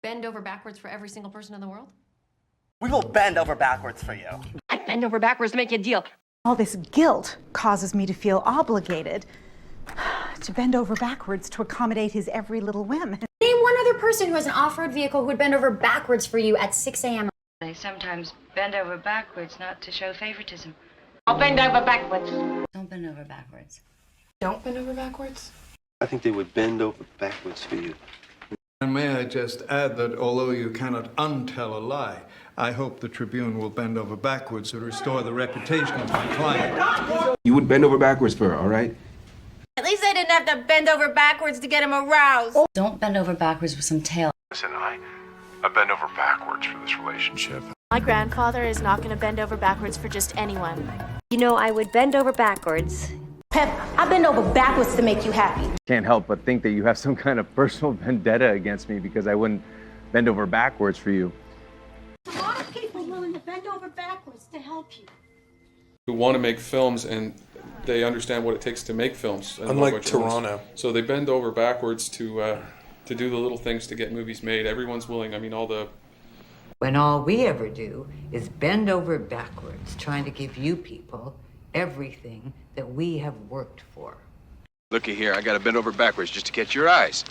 Bend over backwards for every single person in the world? We will bend over backwards for you. I'd bend over backwards to make you a deal. All this guilt causes me to feel obligated to bend over backwards to accommodate his every little whim. Name one other person who has an off-road vehicle who would bend over backwards for you at 6 a.m. They sometimes bend over backwards not to show favoritism. I'll bend over backwards. Don't bend over backwards. Don't bend over backwards? I think they would bend over backwards for you. And may I just add that although you cannot untell a lie, I hope the Tribune will bend over backwards to restore the reputation of my client. You would bend over backwards for her, all right? At least I didn't have to bend over backwards to get him aroused. Don't bend over backwards with some tail. Listen, I bend over backwards for this relationship. My grandfather is not going to bend over backwards for just anyone. You know, I would bend over backwards. Pep, I bend over backwards to make you happy. Can't help but think that you have some kind of personal vendetta against me because I wouldn't bend over backwards for you. A lot of people willing to bend over backwards to help you. Who want to make films and they understand what it takes to make films. Unlike Toronto. So they bend over backwards to do the little things to get movies made. Everyone's willing. I mean, When all we ever do is bend over backwards, trying to give you people everything that we have worked for. Looky here, I gotta bend over backwards just to catch your eyes.